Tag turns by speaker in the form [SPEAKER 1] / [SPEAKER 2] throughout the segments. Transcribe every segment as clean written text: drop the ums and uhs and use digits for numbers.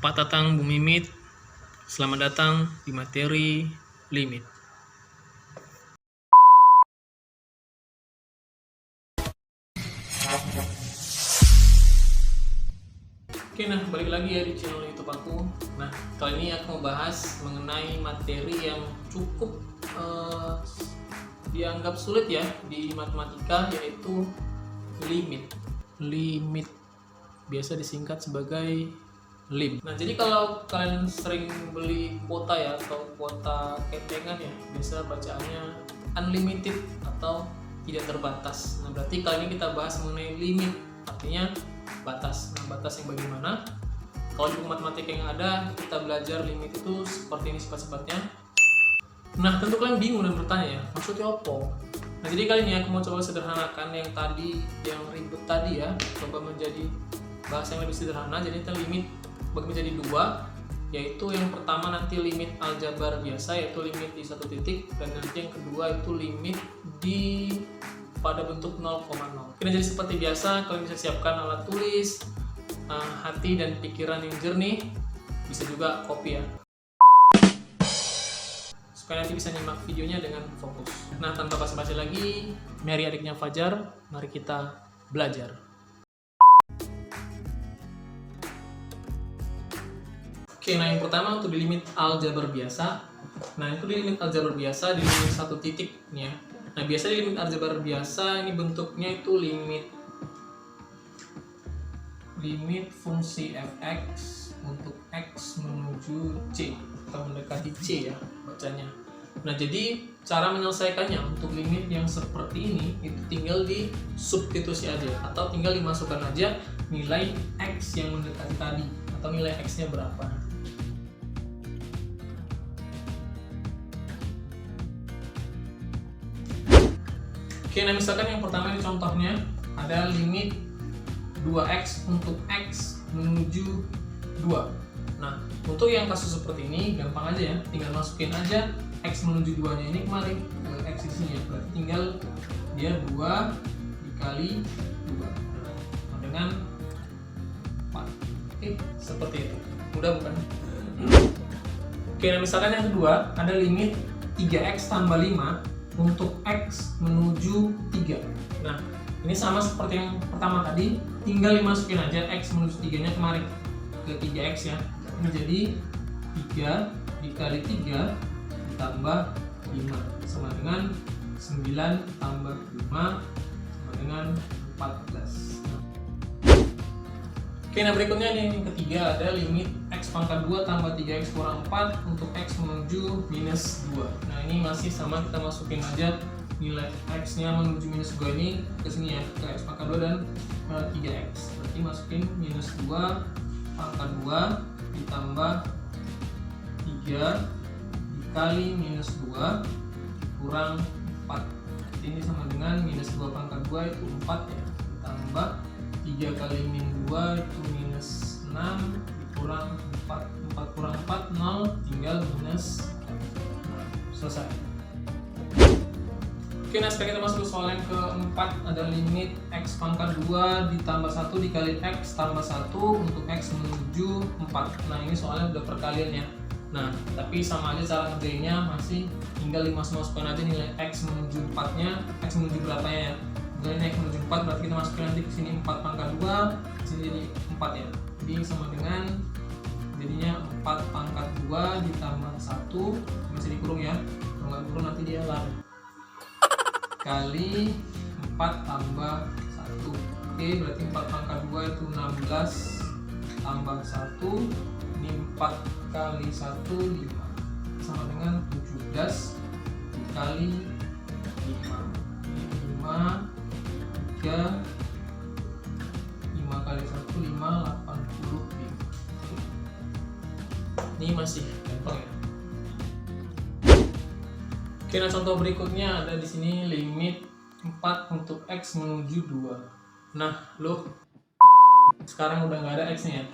[SPEAKER 1] Pak Tatang Bu Mimit, selamat datang di materi limit. Oke, nah balik lagi ya di channel YouTube aku. Nah, kali ini aku mau bahas mengenai materi yang cukup dianggap sulit ya di matematika, yaitu limit. Limit biasa disingkat sebagai lim. Nah, jadi kalau kalian sering beli kuota ya, atau kuota ketengan ya, biasa bacaannya unlimited atau tidak terbatas. Nah, berarti kali ini kita bahas mengenai limit, artinya batas. Nah, batas yang bagaimana? Kalau di buku matematika yang ada, kita belajar limit itu seperti ini sifat-sifatnya. Nah, tentu kalian bingung dan bertanya ya, maksudnya apa? Nah, jadi kali ini aku mau coba sederhanakan yang tadi, yang ribet tadi ya, coba menjadi bahasa yang lebih sederhana. Jadi kita limit bagi menjadi dua, yaitu yang pertama nanti limit aljabar biasa, yaitu limit di satu titik, dan nanti yang kedua itu limit di pada bentuk 0,0. Oke, jadi seperti biasa kalian bisa siapkan alat tulis, hati dan pikiran yang jernih, bisa juga kopi ya, supaya nanti bisa nyimak videonya dengan fokus. Nah, tanpa basa-basi lagi, mari adiknya Fajar, mari kita belajar. Oke, nah yang pertama untuk di limit aljabar biasa. Nah, itu di limit aljabar biasa di limit satu titik nih ya. Nah, biasa di limit aljabar biasa ini bentuknya itu limit fungsi fx untuk x menuju c atau mendekati c ya bacanya. Nah, jadi cara menyelesaikannya untuk limit yang seperti ini itu tinggal di substitusi aja, atau tinggal dimasukkan aja nilai x yang mendekati tadi, atau nilai x-nya berapa. Oke, nah misalkan yang pertama ini contohnya ada limit 2x untuk x menuju 2. Nah, untuk yang kasus seperti ini gampang aja ya, tinggal masukin aja x menuju 2 nya ini kemarin ke x di sini ya, berarti tinggal dia 2 dikali 2 nah, dengan 4. Oke, seperti itu. Mudah bukan? Oke, nah misalkan yang kedua ada limit 3x tambah 5 untuk x menuju 3. Nah, ini sama seperti yang pertama tadi, tinggal dimasukin aja x menuju 3 nya kemarin ke 3x ya. Ini jadi 3 dikali 3 ditambah 5 sama dengan 9 tambah 5 sama dengan 14. Oke, nah berikutnya nih, yang ketiga ada limit x pangkat 2 tambah 3x kurang 4 untuk x menuju minus 2. Nah, ini masih sama, kita masukin aja nilai x nya menuju minus 2 ini ke sini ya, ke x pangkat 2 dan 3x. Berarti masukin minus 2 pangkat 2 ditambah 3 dikali minus 2 kurang 4. Ini sama dengan minus 2 pangkat 2 itu 4 ya, ditambah 3 kali min 2 itu minus 6 dikurang 4. 4 kurang 4, 0, tinggal minus 6. Selesai. Oke, nah sekarang kita masuk ke soal yang keempat. Ada limit x pangkat 2 ditambah 1 dikali x tambah 1 untuk x menuju 4. Nah, ini soalnya udah perkalian ya. Nah, tapi sama aja cara ngerjainnya, masih tinggal dimasukkan aja nilai x menuju 4 nya, x menuju berapa ya. Ini x menuju 4, berarti kita masukin nanti ke sini 4 pangkat 2, sini jadi 4 ya. Jadi sama dengan jadinya 4 pangkat 2 ditambah 1, masih dikurung ya. Kalau nggak dikurung nanti dia lari. Kali 4 tambah 1. Oke, berarti 4 pangkat 2 itu 16 tambah 1. Ini 4 kali 1 5 sama dengan 17 dikali 5. Ini 5 3 kali 1 5 85. Ini masih gampang ya. Oke, nah contoh berikutnya ada di sini limit 4 untuk x menuju 2. Nah, loh, sekarang udah nggak ada x-nya ya.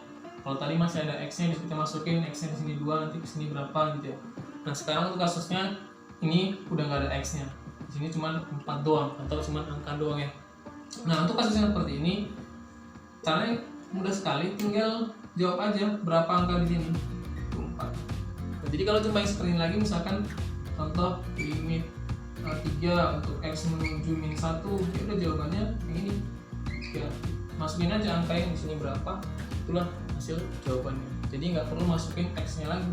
[SPEAKER 1] Kalau tadi masih ada x-nya, kita masukin x-nya di sini 2, nanti ke sini berapa gitu ya. Nah, sekarang untuk kasusnya ini udah nggak ada x-nya. Di sini cuma 4 doang atau cuma angka doang ya. Nah, untuk kasus yang seperti ini caranya mudah sekali, tinggal jawab aja berapa angka di sini. 4. Nah, jadi kalau coba yang seperti ini lagi, misalkan contoh limit 3 untuk x menuju min 1, ya udah jawabannya yang ini. Ya, masukin aja angka yang di sini berapa, itulah hasil jawabannya. Jadi nggak perlu masukin x-nya lagi.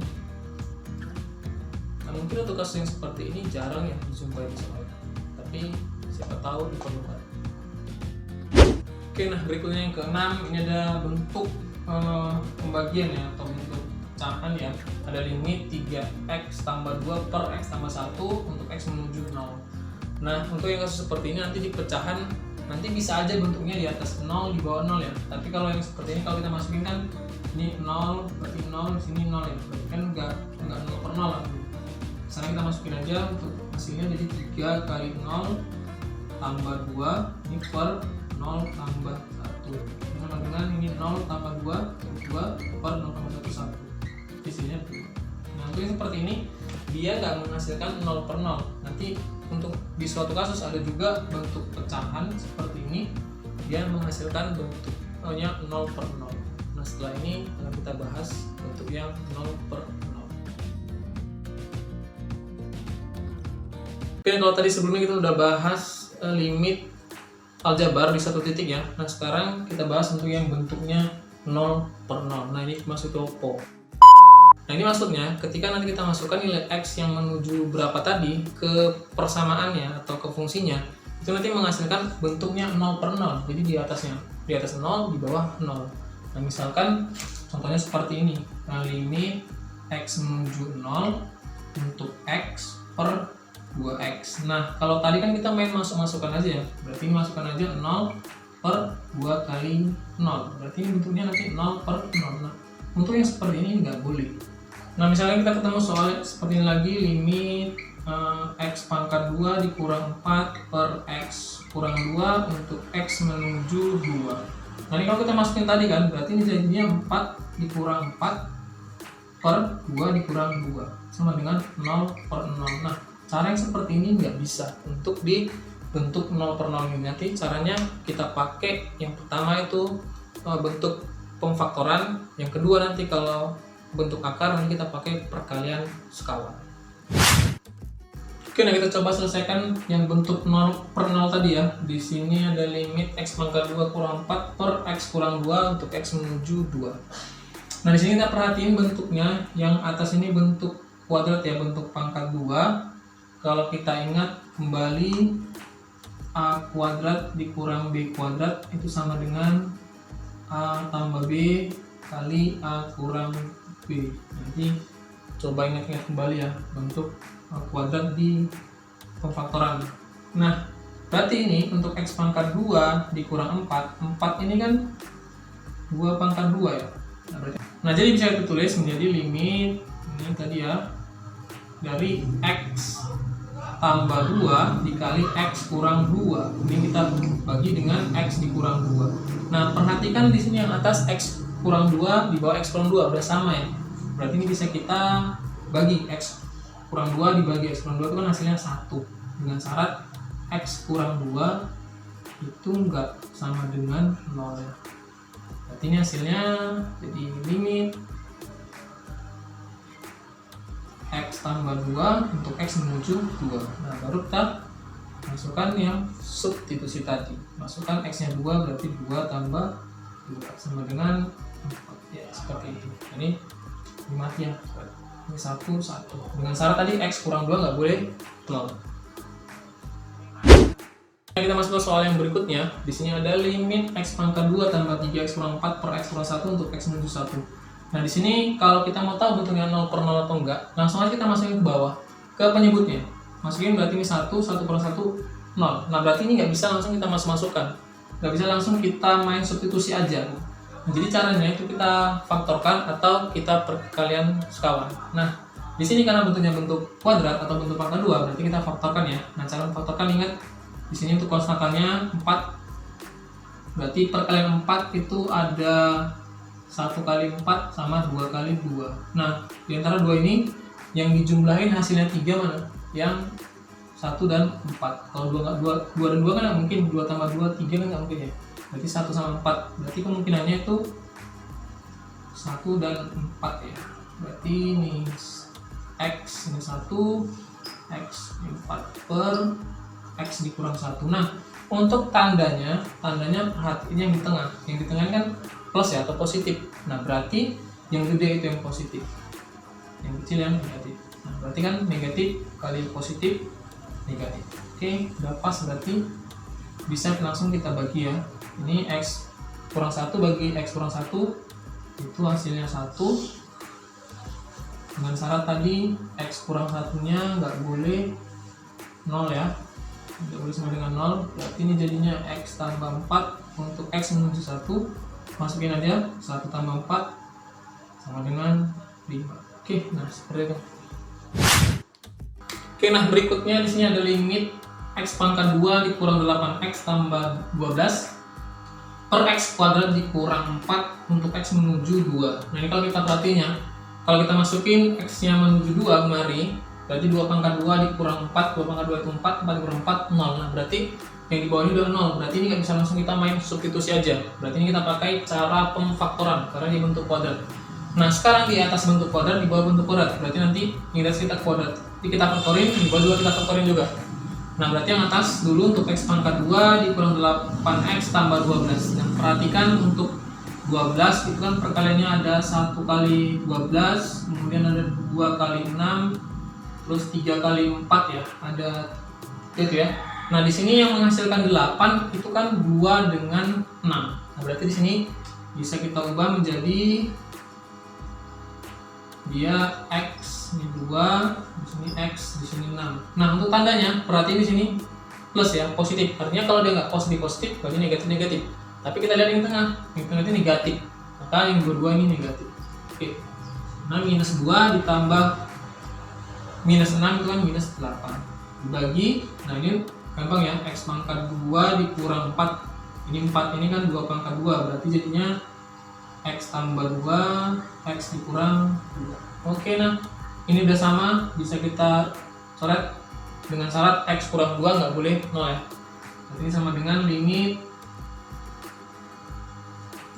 [SPEAKER 1] Nah, mungkin untuk kasus yang seperti ini jarang ya dijumpai di soal, tapi siapa tahu diperlukan. Oke, nah berikutnya yang ke-6, ini ada bentuk pembagian ya, atau bentuk pecahan ya. Ada limit 3x tambah 2 per x tambah 1 untuk x menuju 0. Nah, untuk yang kasus seperti ini nanti di pecahan nanti bisa aja bentuknya di atas 0, di bawah 0 ya. Tapi kalau yang seperti ini, kalau kita masukin kan ini 0, berarti 0, di sini 0 ya. Berarti kan enggak 0 per 0 lah. Misalnya kita masukin aja untuk hasilnya jadi 3 kali 0 tambah 2 ini per 0 tambah 1. Sama dengan ini 0 tambah 2 per 0 tambah 1. Isinya 2. Nah, untuk yang seperti ini dia nggak menghasilkan 0 per 0. Nanti untuk di suatu kasus ada juga bentuk pecahan seperti ini, dia menghasilkan bentuknya 0 per 0. Nah, setelah ini akan kita bahas bentuk yang 0 per 0. Oke, kalau tadi sebelumnya kita udah bahas limit aljabar di satu titik ya. Nah, sekarang kita bahas untuk yang bentuknya 0 per 0. Nah, ini maksud opo. Nah, ini maksudnya ketika nanti kita masukkan nilai x yang menuju berapa tadi ke persamaannya atau ke fungsinya, itu nanti menghasilkan bentuknya 0 per 0. Jadi di atasnya, di atas 0, di bawah 0. Nah, misalkan contohnya seperti ini. Nah, limit x menuju 0 untuk x per 2x. Nah, kalau tadi kan kita main masukkan aja ya. Berarti masukkan aja 0 per 2 kali 0. Berarti ini bentuknya nanti 0 per 0. Nah, untuk yang seperti ini nggak boleh. Nah, misalnya kita ketemu soal seperti ini lagi, limit x pangkat 2 dikurang 4 per x kurang 2 untuk x menuju 2. Nah, ini kalau kita masukin tadi kan, berarti ini jadinya 4 dikurang 4 per 2 dikurang 2 sama dengan 0 per 0. Nah, cara yang seperti ini nggak bisa untuk dibentuk 0 per 0 ini. Nanti caranya kita pakai yang pertama itu bentuk pemfaktoran, yang kedua nanti kalau bentuk akar nanti kita pakai perkalian sekawan. Oke, nah kita coba selesaikan yang bentuk 0 per 0 tadi ya. Di sini ada limit x pangkat 2 kurang 4 per x kurang 2 untuk x menuju 2. Nah, di sini kita perhatiin bentuknya, yang atas ini bentuk kuadrat ya, bentuk pangkat 2. Kalau kita ingat kembali, a kuadrat dikurang b kuadrat itu sama dengan a tambah b kali a kurang b. Nanti coba ingat-ingat kembali ya bentuk kuadrat di pemfaktoran. Nah, berarti ini untuk x pangkat 2 dikurang 4. 4 ini kan 2 pangkat 2 ya. Nah, jadi bisa kita tulis menjadi limit ini tadi ya, dari x tambah 2 dikali x kurang 2. Ini kita bagi dengan x dikurang 2. Nah, perhatikan di sini yang atas x kurang 2 di bawah x kurang 2 udah sama ya. Berarti ini bisa kita bagi, x kurang 2 dibagi x kurang 2 itu kan hasilnya 1. Dengan syarat x kurang 2 itu enggak sama dengan 0 ya. Berarti ini hasilnya jadi limit x tambah 2 untuk x menuju 2. Nah, baru kita masukkan yang substitusi tadi. Masukkan x-nya 2 berarti 2 tambah 2 sama dengan 4. Ya, seperti itu. Ini mati ya. Ini 1, 1. Dengan syarat tadi x kurang 2 nggak boleh 0. Kita masuk ke soal yang berikutnya. Di sini ada limit x pangkat 2 tambah 3x kurang 4 per x kurang 1 untuk x menuju 1. Nah, di sini kalau kita mau tahu bentuknya 0 per 0 atau enggak, langsung aja kita masukin ke bawah, ke penyebutnya. Masukin berarti ini 1, 1 per 1, 0. Nah, berarti ini nggak bisa langsung kita masukkan. Nggak bisa langsung kita main substitusi aja. Nah, jadi caranya itu kita faktorkan atau kita perkalian sekawan. Nah, di sini karena bentuknya bentuk kuadrat atau bentuk pangkat 2, berarti kita faktorkan ya. Nah, cara faktorkan ingat, di sini untuk konstantannya 4. Berarti perkalian 4 itu ada 1 kali 4 sama 2 kali 2. Nah, di antara 2 ini yang dijumlahin hasilnya 3 mana? Yang 1 dan 4. Kalau 2 dan 2 kan nggak mungkin, 2 tambah 2, 3 kan nggak mungkin ya. Berarti 1 sama 4. Berarti kemungkinannya itu 1 dan 4 ya. Berarti ini X ini 1, X ini 4 per X dikurang 1. Nah, untuk tandanya perhatiin yang di tengah. Yang di tengah kan plus ya atau positif. Nah, berarti yang gede itu yang positif. Yang kecil yang negatif. Nah, berarti kan negatif kali positif negatif. Oke, udah pas berarti bisa langsung kita bagi ya. Ini X kurang 1 bagi X kurang 1 itu hasilnya 1. Dengan syarat tadi X kurang 1-nya nggak boleh 0 ya, nggak boleh sama dengan 0. Berarti ini jadinya X tambah 4. Untuk X menuju 1 masukin aja 1 tambah 4 sama dengan 5. Oke, nah seperti itu. Oke, nah berikutnya di sini ada limit X pangkat 2 dikurang 8X tambah 12 per X kuadrat dikurang 4 untuk X menuju 2. Nah, ini kalau kita perhatinya, kalau kita masukin X-nya menuju 2 kemari, berarti 2 pangkat 2 dikurang 4, 2 pangkat 2 itu 4, 4 dikurang 4, 0. Nah, berarti yang di bawah ini udah 0, berarti ini nggak bisa langsung kita main substitusi aja. Berarti ini kita pakai cara pemfaktoran, karena dia bentuk kuadrat. Nah, sekarang di atas bentuk kuadrat, di bawah bentuk kuadrat, berarti nanti ini kita kuadrat. Jadi kita faktorin, di bawah juga kita faktorin juga. Nah, berarti yang atas dulu untuk X pangkat 2 dikurang 8X tambah 12. Dan perhatikan untuk 12 itu kan perkaliannya ada 1 kali 12, kemudian ada 2 kali 6, terus 3 kali 4 ya, ada itu ya. Nah, di sini yang menghasilkan 8 itu kan 2 dengan 6. Nah, berarti di sini bisa kita ubah menjadi dia X ini 2, di sini X, di sini 6. Nah, untuk tandanya perhatiin di sini plus ya, positif. Artinya kalau dia nggak positif, berarti negatif. Tapi kita lihat yang tengah ini negatif. Maka yang dua-dua ini negatif. Oke. Nah, minus 2 ditambah minus 6 itu kan minus 8. Dibagi, nah ini gampang ya, X pangkat 2 dikurang 4. Ini 4 ini kan 2 pangkat 2, berarti jadinya X tambah 2, X dikurang 2. Oke, nah ini udah sama, bisa kita coret dengan syarat X kurang 2 nggak boleh 0 ya. Berarti ini sama dengan limit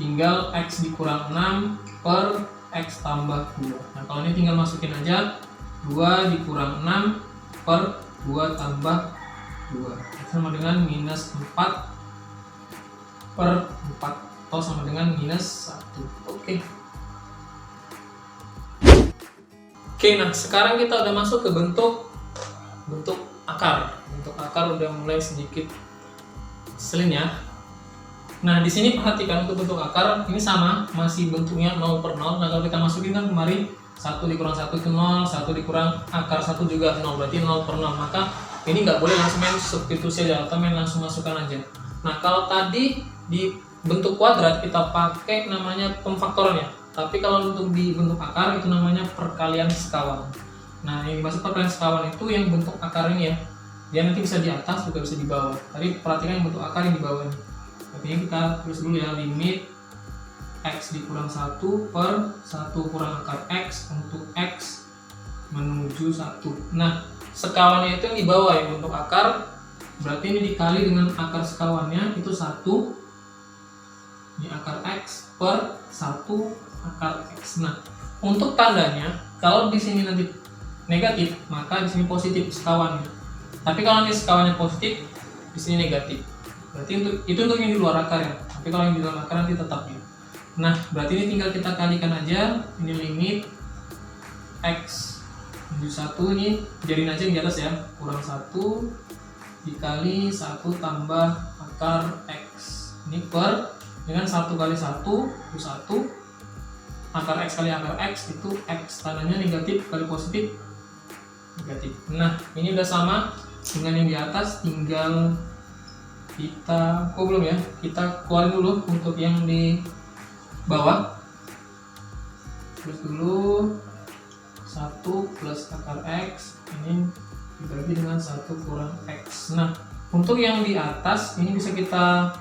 [SPEAKER 1] tinggal X dikurang 6 per X tambah 2. Nah, kalau ini tinggal masukin aja 2 dikurang 6 per 2 tambah 2. Itu sama dengan minus 4 per 4. Atau sama dengan minus 1. Oke, nah sekarang kita udah masuk ke bentuk akar. Bentuk akar udah mulai sedikit selin ya. Nah, di sini perhatikan untuk bentuk akar ini sama, masih bentuknya 0 per 0. Nah, kalau kita masukin kan kemarin 1 dikurang 1 itu 0, 1 dikurang akar 1 juga 0, berarti 0 per 0. Maka ini nggak boleh langsung main substitusi aja atau main langsung masukkan aja. Nah, kalau tadi di bentuk kuadrat kita pakai namanya pemfaktoran ya. Tapi kalau untuk di bentuk akar itu namanya perkalian sekawan. Nah, yang dimaksud perkalian sekawan itu yang bentuk akar ini ya. Dia nanti bisa di atas juga bisa di bawah. Tapi perhatikan yang bentuk akar yang di bawah ini. Artinya kita tulis dulu ya, limit X dikurang 1 per 1 kurang akar X untuk X menuju 1. Nah, sekawannya itu yang di bawah ya, bentuk akar. Berarti ini dikali dengan akar sekawannya itu 1. Ini akar X per 1 akar X. Nah, untuk tandanya kalau di sini nanti negatif, maka di sini positif sekawannya. Tapi kalau nanti sekawannya positif, di sini negatif. Berarti itu untuk yang di luar akar ya. Tapi kalau yang di dalam akar nanti tetap ya. Nah, berarti ini tinggal kita kalikan aja. Ini limit X menuju 1, ini jadiin aja yang di atas ya. Kurang 1 dikali 1 tambah akar X. Ini per dengan 1 kali 1 itu 1, akar X kali akar X itu X, tandanya negatif kali positif negatif. Nah, ini udah sama dengan yang di atas, tinggal kita belum ya, kita keluarin dulu untuk yang di bawah. Terus dulu 1 plus akar X ini dibagi dengan 1 kurang X. Nah, untuk yang di atas ini bisa kita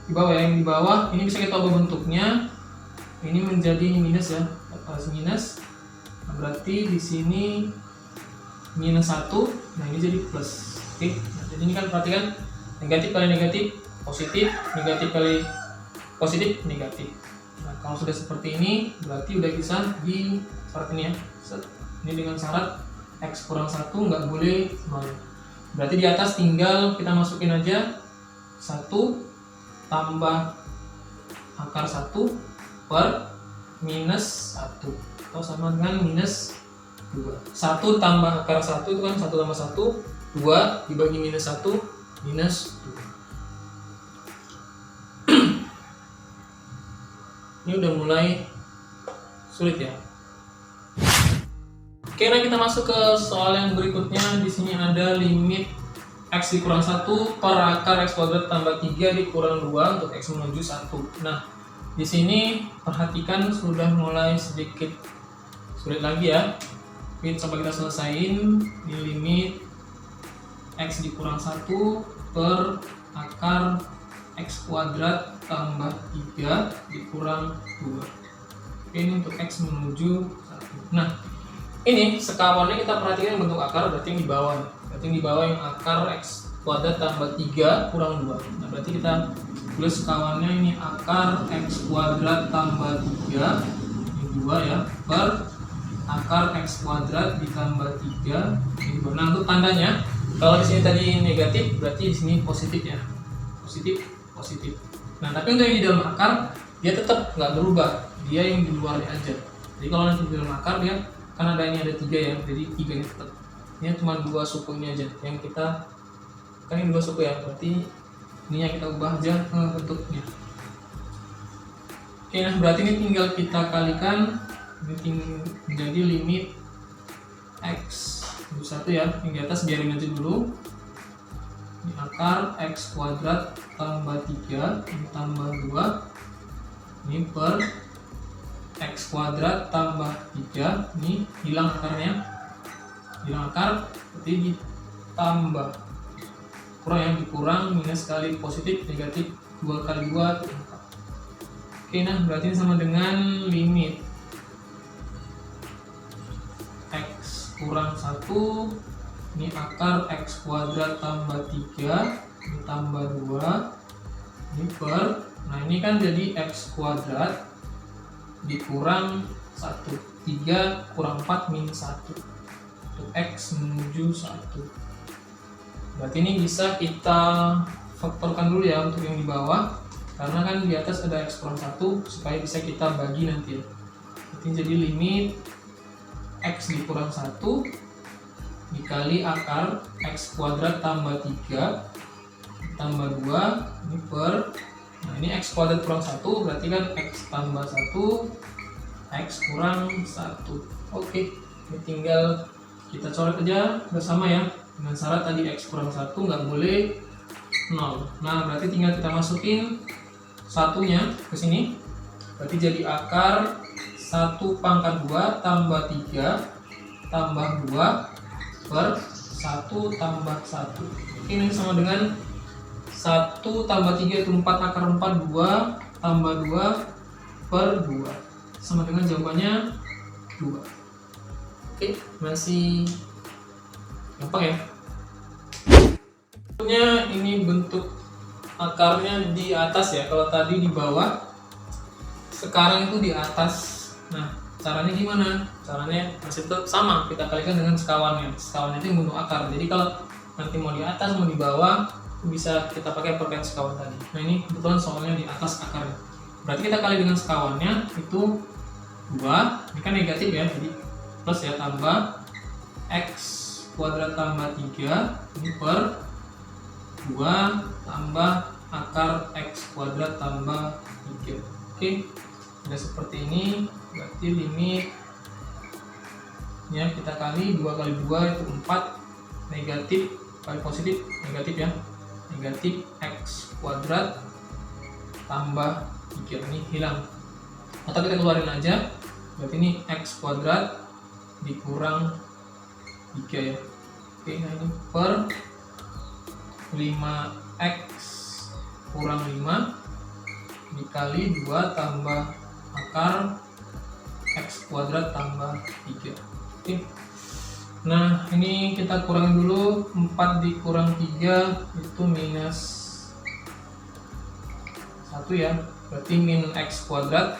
[SPEAKER 1] di bawah ya, yang di bawah ini bisa kita ubah bentuknya. Ini menjadi minus ya, harus minus. Nah, berarti di sini minus 1. Nah, ini jadi plus. Oke. Nah, jadi ini kan perhatikan negatif kali negatif positif, negatif kali positif negatif. Nah, Kalau sudah seperti ini berarti udah bisa di seperti ini ya. Ini dengan syarat X kurang 1 nggak boleh 0. Berarti di atas tinggal kita masukin aja 1 tambah akar 1 per minus 1 atau sama dengan minus 2. 1 tambah akar 1 itu kan 1 tambah 1 2 dibagi minus 1 minus 2. Ini udah mulai sulit ya. Oke, nah kita masuk ke soal yang berikutnya. Di sini ada limit X dikurang 1 per akar X kuadrat tambah 3 dikurang 2 untuk X menuju 1. Nah, di sini perhatikan sudah mulai sedikit sulit lagi ya. Oke, coba kita selesaiin. Di limit X dikurang 1 per akar X kuadrat tambah 3 dikurang 2. Oke, ini untuk X menuju 1. Nah, ini sekawannya kita perhatikan bentuk akar, berarti yang di bawah. Berarti yang di bawah yang akar X kuadrat tambah 3 kurang 2. Nah, berarti kita tulis sekawannya ini akar X kuadrat tambah 3, ini 2 ya, per akar X kuadrat ditambah 3, ini 2. Nah, untuk tandanya, kalau di sini tadi negatif, berarti di sini positif ya. Positif. Nah, tapi untuk yang di dalam akar, dia tetap nggak berubah. Dia yang di luarnya aja. Jadi kalau nanti di dalam akar, dia kan ada ini ada 3 ya, jadi 3 ini tetap. Ini cuma 2 suku ini aja yang kita, kan ini 2 suku ya, berarti ini yang kita ubah aja bentuknya. Oke, nah berarti ini tinggal kita kalikan, ini menjadi limit X menuju 1 ya. Yang di atas biarin aja dulu. Ini akar X kuadrat tambah 3, ini tambah 2, ini per X kuadrat tambah 3, ini hilang akarnya, hilang akar, berarti ditambah, kurang ya, dikurang, minus kali positif, negatif, 2 kali 2 itu 4. Oke, nah berarti ini sama dengan limit X kurang 1, ini akar X kuadrat tambah 3, ini tambah 2, ini per, nah ini kan jadi X kuadrat dikurang 1, 3 kurang 4 minus 1 untuk X menuju 1. Berarti ini bisa kita faktorkan dulu ya untuk yang di bawah, karena kan di atas ada X kurang 1 supaya bisa kita bagi nanti. Berarti jadi limit X dikurang 1 dikali akar X kuadrat tambah 3 tambah 2, ini per, nah ini X kuadrat kurang 1 berarti kan X tambah 1 X kurang 1. Oke, ini tinggal kita coret aja bersama ya, dengan syarat tadi X kurang 1 nggak boleh 0. Nah berarti tinggal kita masukin satunya ke sini, berarti jadi akar 1 pangkat 2 tambah 3 tambah 2 per 1 tambah 1. Ini sama dengan 1 tambah 3 itu 4 akar 4, 2 tambah 2 per 2. Sama dengan jawabannya 2. Oke, masih gampang ya. Bentuknya ini bentuk akarnya di atas ya, kalau tadi di bawah, sekarang itu di atas. Nah, caranya gimana? Caranya masih tetap sama, kita kalikan dengan sekawannya. Sekawannya itu yang bentuk akar. Jadi kalau nanti mau di atas mau di bawah, bisa kita pakai perkalian sekawan tadi. Nah ini kebetulan soalnya di atas akarnya. Berarti kita kali dengan sekawannya itu 2. Ini kan negatif ya, jadi plus ya, tambah X kuadrat tambah 3 ini per 2 tambah akar X kuadrat tambah 3. Oke, sudah seperti ini. Berarti limit ya kita kali 2 kali 2 itu 4, negatif kali positif negatif ya, negatif X kuadrat tambah 3, ini hilang atau kita keluarin aja. Berarti ini X kuadrat dikurang 3 ya. Oke, nah ini per 5X kurang 5 dikali 2 tambah akar X kuadrat tambah 3. Oke. Nah, ini kita kurangin dulu. 4 dikurang 3 itu minus 1 ya. Berarti min X kuadrat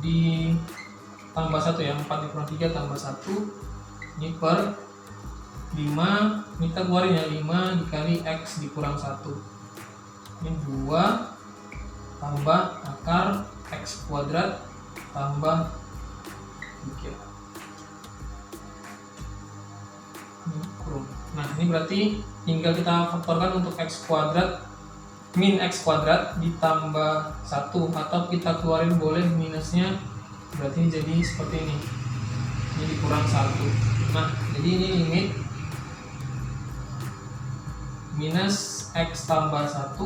[SPEAKER 1] ditambah 1 ya, 4 dikurang 3 tambah 1 ini per 5, kita keluarin ya, 5 dikali X dikurang 1 ini 2 tambah akar X kuadrat tambah 3 ini kurung. Nah ini berarti tinggal kita faktorkan untuk X kuadrat min X kuadrat ditambah 1, atau kita keluarin boleh minusnya, berarti ini jadi seperti ini dikurang 1. Nah jadi ini limit minus X tambah 1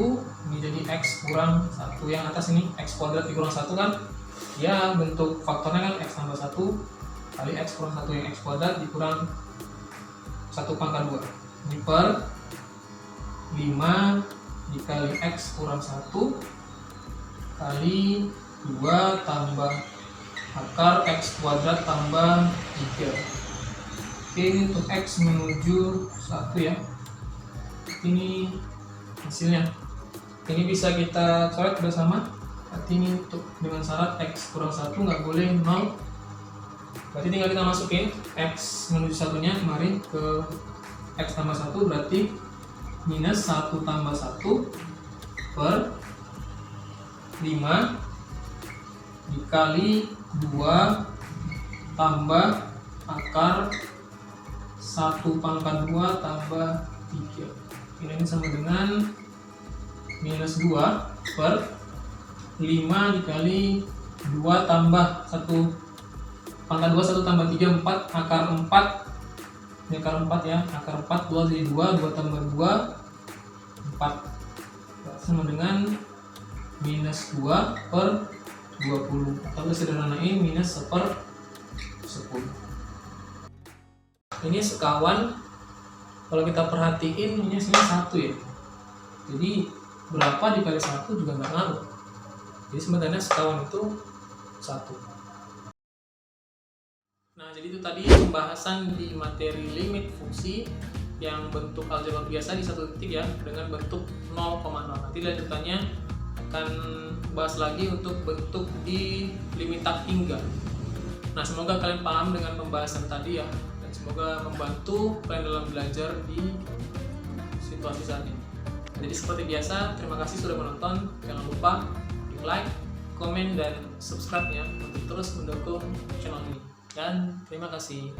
[SPEAKER 1] ini jadi X kurang 1, yang atas ini X kuadrat dikurang 1 kan ya, bentuk faktornya kan X tambah 1 kali X kurang 1, yang X kuadrat dikurang 1 pangkat 2 ini per 5 dikali X kurang 1 kali 2 tambah akar X kuadrat tambah 3. Oke, ini untuk X menuju 1 ya, ini hasilnya. Ini bisa kita coret bersama, berarti ini untuk dengan syarat X kurang 1 nggak boleh 0, berarti tinggal kita masukin X menuju 1 nya kemarin ke X tambah 1, berarti minus 1 tambah 1 per 5 dikali 2 tambah akar 1 pangkat 2 tambah 3. Ini sama dengan minus 2 per 5 dikali 2 tambah 1 pangkat 2 1 tambah 3 4 akar 4, ini akar 4 ya, akar 4 2 jadi 2 tambah 2 4 sama dengan minus 2 per 20, atau sederhanain minus 1/10. Ini sekawan, kalau kita perhatiin ini hasilnya 1 ya, jadi berapa dikali 1 juga nggak ngaruh, jadi sebenarnya sekawan itu 1. Nah jadi itu tadi pembahasan di materi limit fungsi yang bentuk aljabar biasa di satu titik ya, dengan bentuk 0,0. Nanti lanjutannya akan bahas lagi untuk bentuk di limit tak hingga. Nah semoga kalian paham dengan pembahasan tadi ya, dan semoga membantu kalian dalam belajar di situasi saat ini. Jadi seperti biasa, terima kasih sudah menonton. Jangan lupa di like, komen, dan subscribe ya, untuk terus mendukung channel ini. Dan terima kasih.